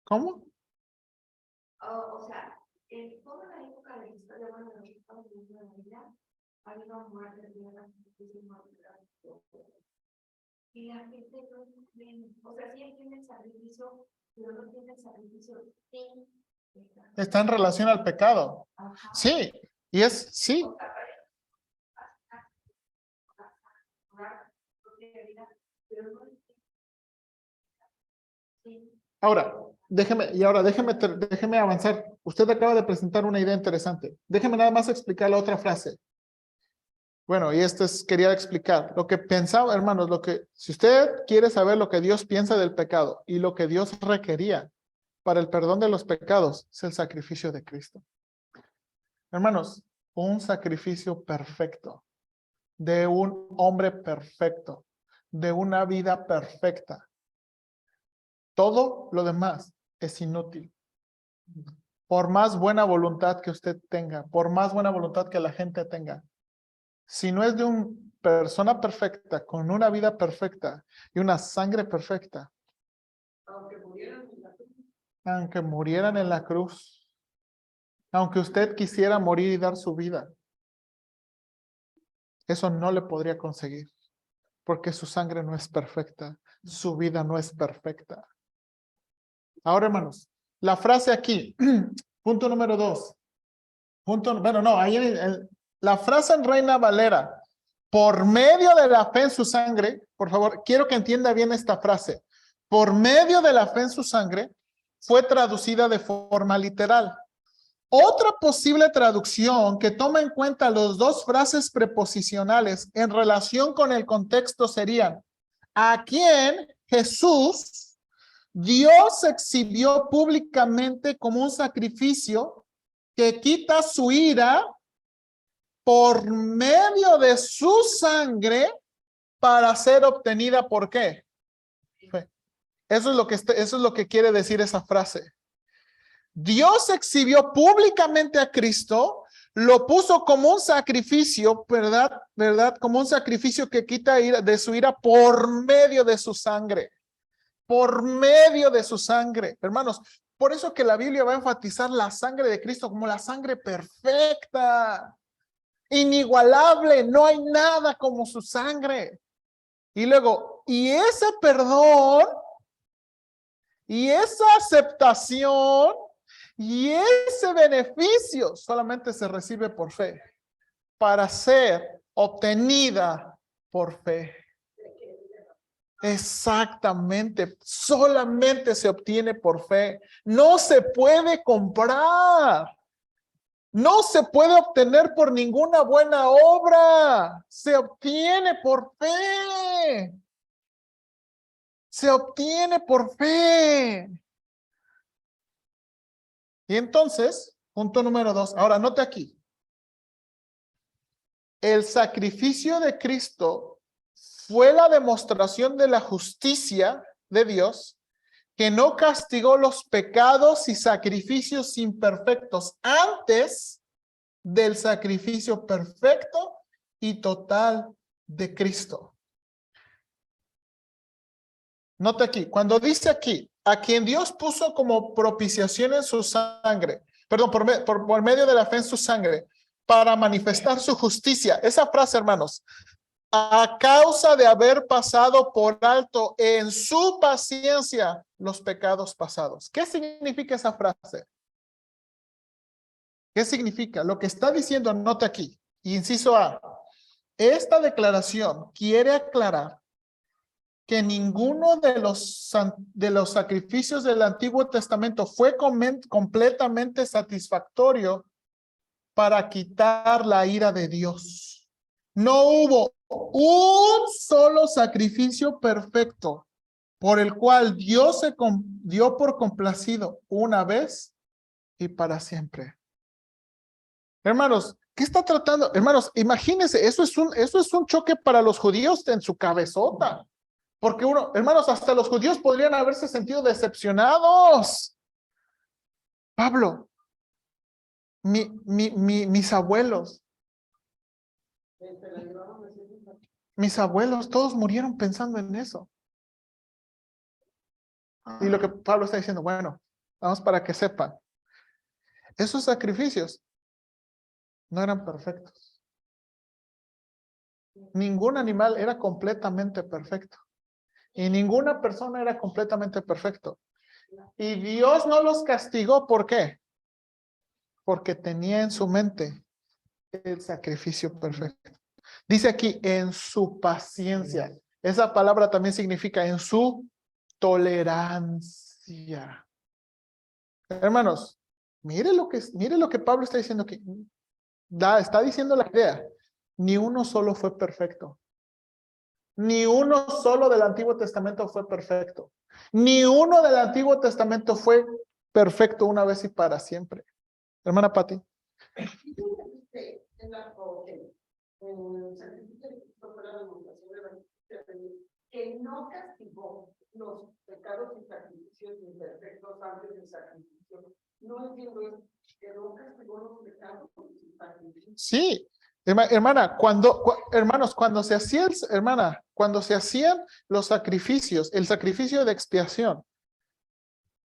¿Cómo? O sea, en toda la época de la historia, bueno, de los Estados Unidos de la vida, ha habido muertes, guerras, muchísimas y la gente no entiende, o sea, sí entiende el sacrificio, pero no entiende el sacrificio sin pecado. Está en relación al pecado. Ajá. Sí, sí. O sea, pero no entiende. Sí. Ahora, déjeme avanzar. Usted acaba de presentar una idea interesante. Déjeme nada más explicar la otra frase. Bueno, y quería explicar lo que pensaba, hermanos, si usted quiere saber lo que Dios piensa del pecado y lo que Dios requería para el perdón de los pecados, es el sacrificio de Cristo. Hermanos, un sacrificio perfecto, de un hombre perfecto, de una vida perfecta. Todo lo demás es inútil. Por más buena voluntad que usted tenga, por más buena voluntad que la gente tenga, si no es de una persona perfecta, con una vida perfecta y una sangre perfecta, aunque murieran en la cruz, aunque usted quisiera morir y dar su vida, eso no le podría conseguir, porque su sangre no es perfecta, su vida no es perfecta. Ahora, hermanos, la frase aquí, punto número 2. La frase en Reina Valera, por medio de la fe en su sangre, por favor, quiero que entienda bien esta frase. Por medio de la fe en su sangre, fue traducida de forma literal. Otra posible traducción que toma en cuenta las 2 frases preposicionales en relación con el contexto serían: a quien Jesús, Dios exhibió públicamente como un sacrificio que quita su ira por medio de su sangre para ser obtenida. ¿Por qué? Eso es lo que quiere decir esa frase. Dios exhibió públicamente a Cristo, lo puso como un sacrificio, ¿verdad? Como un sacrificio que quita de su ira por medio de su sangre. Por medio de su sangre. Hermanos, por eso que la Biblia va a enfatizar la sangre de Cristo como la sangre perfecta, inigualable, no hay nada como su sangre. Y luego, y ese perdón, y esa aceptación, y ese beneficio solamente se recibe por fe, para ser obtenida por fe. Exactamente, solamente se obtiene por fe. No se puede comprar. No se puede obtener por ninguna buena obra. Se obtiene por fe. Se obtiene por fe. Y entonces, Punto número 2. Ahora, note aquí. El sacrificio de Cristo fue la demostración de la justicia de Dios, que no castigó los pecados y sacrificios imperfectos antes del sacrificio perfecto y total de Cristo. Note aquí, cuando dice aquí, a quien Dios puso como propiciación en su sangre, perdón, por medio de la fe en su sangre, para manifestar su justicia. Esa frase, hermanos, a causa de haber pasado por alto en su paciencia los pecados pasados. ¿Qué significa esa frase? ¿Qué significa? Lo que está diciendo, anote aquí, inciso A. Esta declaración quiere aclarar que ninguno de los sacrificios del Antiguo Testamento fue completamente satisfactorio para quitar la ira de Dios. No hubo un solo sacrificio perfecto por el cual Dios se dio por complacido una vez y para siempre. Hermanos, ¿qué está tratando? Hermanos, imagínense, eso es un choque para los judíos en su cabezota. Porque hermanos, hasta los judíos podrían haberse sentido decepcionados. Pablo, mis abuelos, todos murieron pensando en eso. Y lo que Pablo está diciendo, bueno, vamos para que sepan, esos sacrificios no eran perfectos. Ningún animal era completamente perfecto. Y ninguna persona era completamente perfecto. Y Dios no los castigó, ¿por qué? Porque tenía en su mente el sacrificio perfecto. Dice aquí, en su paciencia. Esa palabra también significa en su tolerancia. Hermanos, mire lo que Pablo está diciendo aquí. Está diciendo la idea. Ni uno solo fue perfecto. Ni uno solo del Antiguo Testamento fue perfecto. Ni uno del Antiguo Testamento fue perfecto una vez y para siempre. Hermana Patti. En el sacrificio de Cristo fue la demostración de la justicia de Dios, que no castigó los pecados y sacrificios imperfectos antes del sacrificio. No entiendo eso, que no castigó los pecados y sacrificios. Sí. Hermana, hermanos, cuando se hacían los sacrificios, el sacrificio de expiación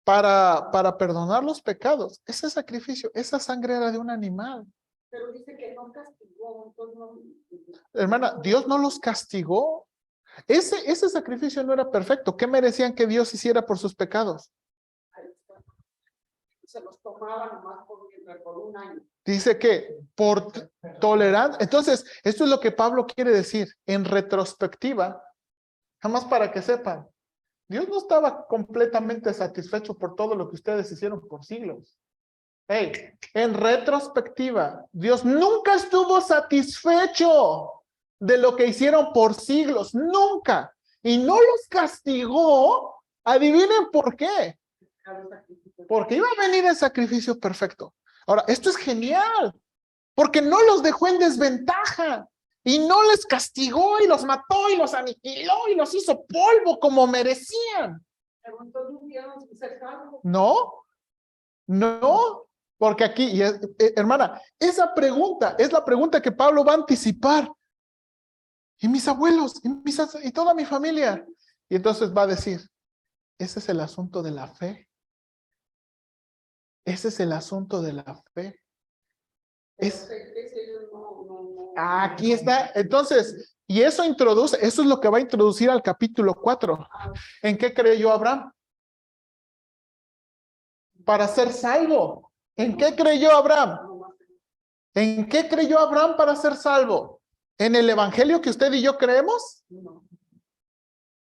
para perdonar los pecados, ese sacrificio, esa sangre era de un animal. Pero dice que no castigó, entonces no. Hermana, Dios no los castigó. Ese sacrificio no era perfecto. ¿Qué merecían que Dios hiciera por sus pecados? Se los tomaban nomás por un año. Dice que por tolerancia. Entonces, esto es lo que Pablo quiere decir en retrospectiva, jamás para que sepan. Dios no estaba completamente satisfecho por todo lo que ustedes hicieron por siglos. Hey, en retrospectiva, Dios nunca estuvo satisfecho de lo que hicieron por siglos, nunca. Y no los castigó. Adivinen por qué. Porque iba a venir el sacrificio perfecto. Ahora, esto es genial, porque no los dejó en desventaja y no les castigó y los mató y los aniquiló y los hizo polvo como merecían. No, porque aquí, hermana, esa pregunta es la pregunta que Pablo va a anticipar. Y mis abuelos, y toda mi familia. Y entonces va a decir, ese es el asunto de la fe. Ese es el asunto de la fe. Aquí está. Entonces, y eso es lo que va a introducir al capítulo 4. ¿En qué creyó Abraham? Para ser salvo. ¿En qué creyó Abraham? ¿En qué creyó Abraham para ser salvo? ¿En el evangelio que usted y yo creemos?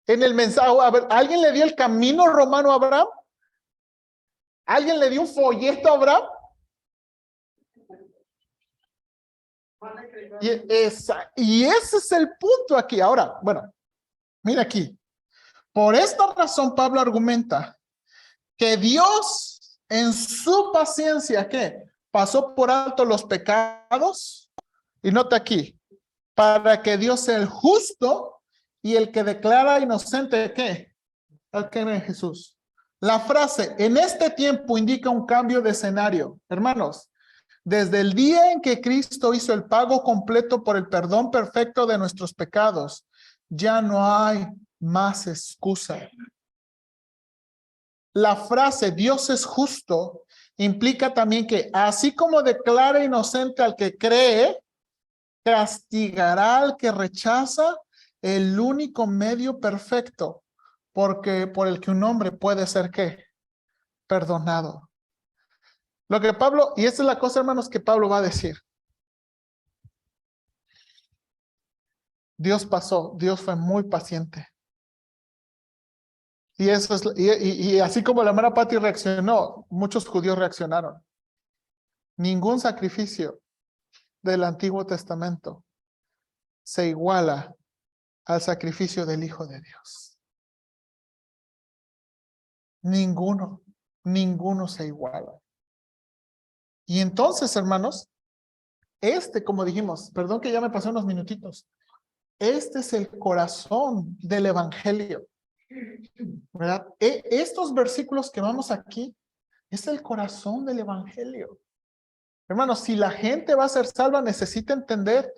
En el mensaje. A ver, ¿alguien le dio el camino romano a Abraham? ¿Alguien le dio un folleto a Abraham? Y ese es el punto aquí. Ahora, bueno, mira aquí. Por esta razón Pablo argumenta que Dios en su paciencia, ¿qué? pasó por alto los pecados, y nota aquí, para que Dios sea el justo y el que declara inocente, ¿qué? Al que cree en Jesús. La frase, en este tiempo, indica un cambio de escenario. Hermanos, desde el día en que Cristo hizo el pago completo por el perdón perfecto de nuestros pecados, ya no hay más excusa. La frase Dios es justo implica también que así como declara inocente al que cree, castigará al que rechaza, el único medio perfecto por el que un hombre puede ser ¿qué? Perdonado. Lo que Pablo, y esta es la cosa, hermanos, que Pablo va a decir. Dios fue muy paciente. Y eso es, y así como la hermana Patti reaccionó, muchos judíos reaccionaron. Ningún sacrificio del Antiguo Testamento se iguala al sacrificio del Hijo de Dios. Ninguno se iguala. Y entonces, hermanos, como dijimos, perdón que ya me pasé unos minutitos, este es el corazón del evangelio, ¿verdad? Estos versículos que vamos aquí, es el corazón del evangelio. Hermanos, si la gente va a ser salva, necesita entender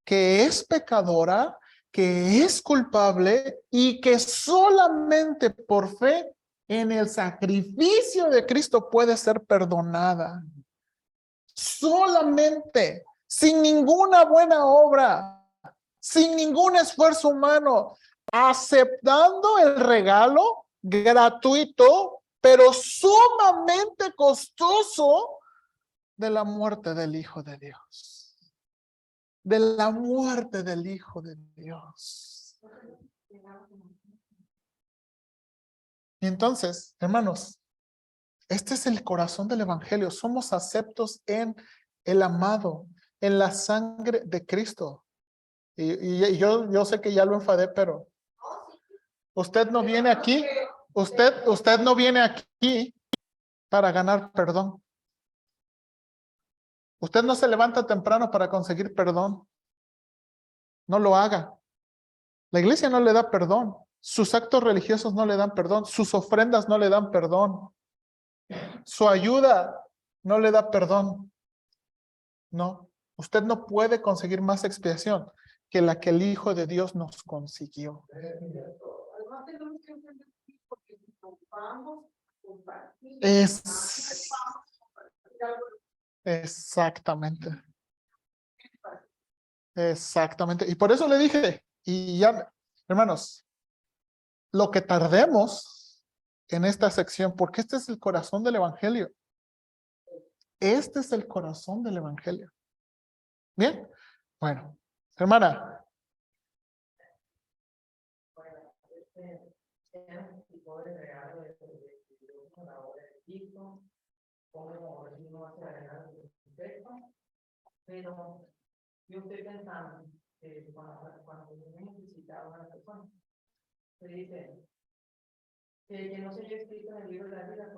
que es pecadora, que es culpable y que solamente por fe en el sacrificio de Cristo puede ser perdonada. Solamente, sin ninguna buena obra, sin ningún esfuerzo humano, aceptando el regalo gratuito, pero sumamente costoso de la muerte del Hijo de Dios. De la muerte del Hijo de Dios. Y entonces, hermanos, este es el corazón del evangelio. Somos aceptos en el amado, en la sangre de Cristo. Y yo sé que ya lo enfadé, pero usted no viene aquí, usted no viene aquí para ganar perdón. Usted no se levanta temprano para conseguir perdón. No lo haga. La iglesia no le da perdón. Sus actos religiosos no le dan perdón. Sus ofrendas no le dan perdón. Su ayuda no le da perdón. No. Usted no puede conseguir más expiación que la que el Hijo de Dios nos consiguió. Además tenemos que entender porque si vamos a compartir, Exactamente. Exactamente. Y por eso le dije, y ya, hermanos, lo que tardemos en esta sección, porque este es el corazón del evangelio. Este es el corazón del evangelio. Bien, bueno, hermana. Pero yo estoy pensando que cuando yo necesitaba a una persona, se dice que no se haya escrito en el libro de la vida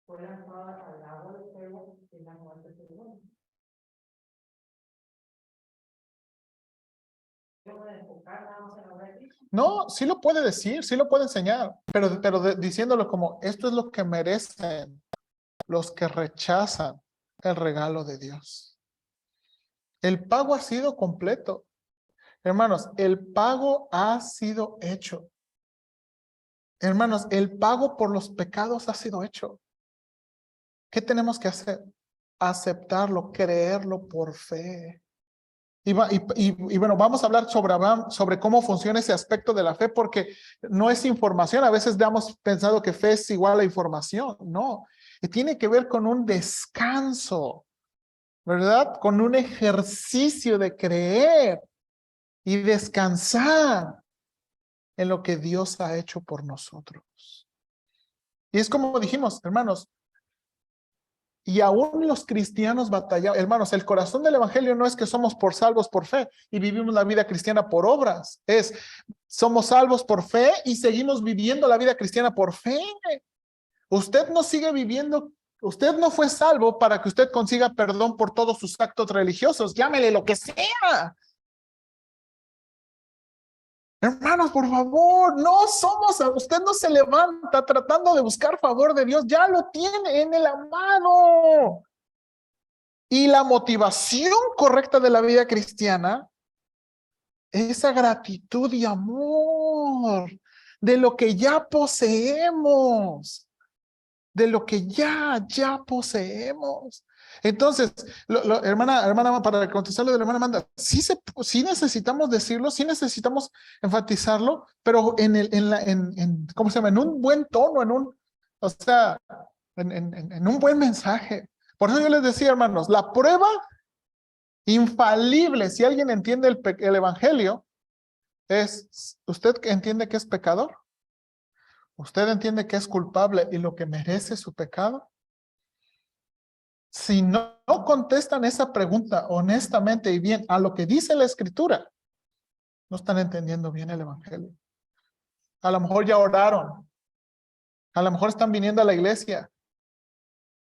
por lanzada al agua del fuego y la muerte segunda. No, sí lo puede decir, sí lo puede enseñar, pero diciéndolo como esto es lo que merecen los que rechazan el regalo de Dios. El pago ha sido completo. Hermanos, el pago ha sido hecho. Hermanos, el pago por los pecados ha sido hecho. ¿Qué tenemos que hacer? Aceptarlo, creerlo por fe. Y bueno, vamos a hablar sobre cómo funciona ese aspecto de la fe, porque no es información. A veces hemos pensado que fe es igual a información. No, y tiene que ver con un descanso, ¿verdad? Con un ejercicio de creer y descansar en lo que Dios ha hecho por nosotros. Y es como dijimos, hermanos, y aún los cristianos batallamos. Hermanos, el corazón del evangelio no es que somos salvos por fe y vivimos la vida cristiana por obras. Somos salvos por fe y seguimos viviendo la vida cristiana por fe. Usted no sigue viviendo Usted no fue salvo para que usted consiga perdón por todos sus actos religiosos. Llámele lo que sea. Hermanos, por favor, no somos, usted no se levanta tratando de buscar favor de Dios, ya lo tiene en el amado. Y la motivación correcta de la vida cristiana es esa gratitud y amor de lo que ya poseemos, de lo que ya poseemos. Entonces, hermana, para contestarlo de la hermana Amanda, sí necesitamos decirlo, sí necesitamos enfatizarlo, pero ¿cómo se llama? En un buen tono, o sea, en un buen mensaje. Por eso yo les decía, hermanos, la prueba infalible, si alguien entiende el evangelio, es, ¿usted entiende que es pecador? ¿Usted entiende que es culpable y lo que merece su pecado? Si no contestan esa pregunta honestamente y bien a lo que dice la Escritura, no están entendiendo bien el evangelio. A lo mejor ya oraron, a lo mejor están viniendo a la iglesia,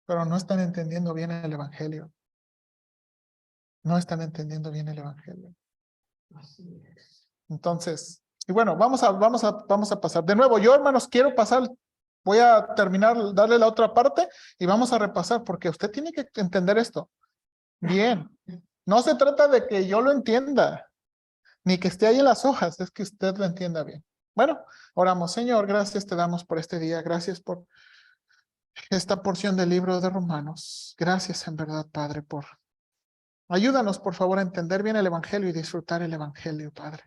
pero no están entendiendo bien el evangelio. No están entendiendo bien el evangelio. Así es. Entonces, y bueno, vamos a pasar. De nuevo, yo, hermanos, quiero pasar, voy a terminar, darle la otra parte y vamos a repasar, porque usted tiene que entender esto. Bien, no se trata de que yo lo entienda, ni que esté ahí en las hojas, es que usted lo entienda bien. Bueno, oramos. Señor, gracias te damos por este día, gracias por esta porción del libro de Romanos. Gracias en verdad, Padre, ayúdanos, por favor, a entender bien el evangelio y disfrutar el evangelio, Padre.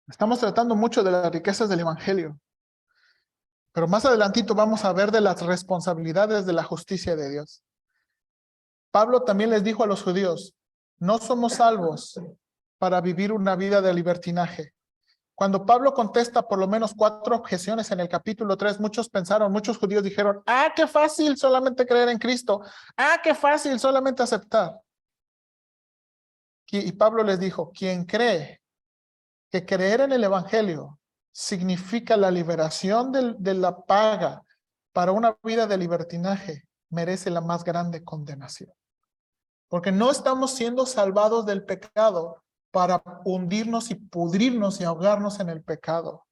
Estamos tratando mucho de las riquezas del evangelio, pero más adelantito vamos a ver de las responsabilidades de la justicia de Dios. Pablo también les dijo a los judíos, no somos salvos para vivir una vida de libertinaje. Cuando Pablo contesta por lo menos 4 objeciones en el capítulo 3, muchos judíos dijeron, qué fácil solamente creer en Cristo, qué fácil solamente aceptar. Y Pablo les dijo, quien cree que creer en el evangelio significa la liberación de la paga para una vida de libertinaje, merece la más grande condenación. Porque no estamos siendo salvados del pecado para hundirnos y pudrirnos y ahogarnos en el pecado.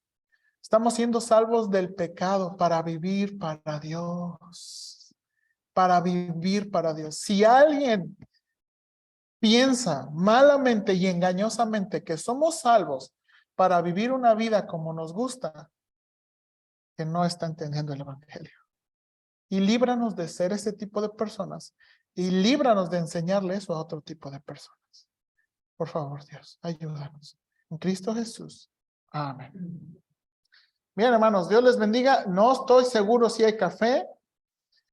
Estamos siendo salvos del pecado para vivir para Dios. Para vivir para Dios. Si alguien piensa malamente y engañosamente que somos salvos para vivir una vida como nos gusta, que no está entendiendo el evangelio. Y líbranos de ser ese tipo de personas y líbranos de enseñarle eso a otro tipo de personas. Por favor, Dios, ayúdanos. En Cristo Jesús. Amén. Bien, hermanos, Dios les bendiga. No estoy seguro si hay café.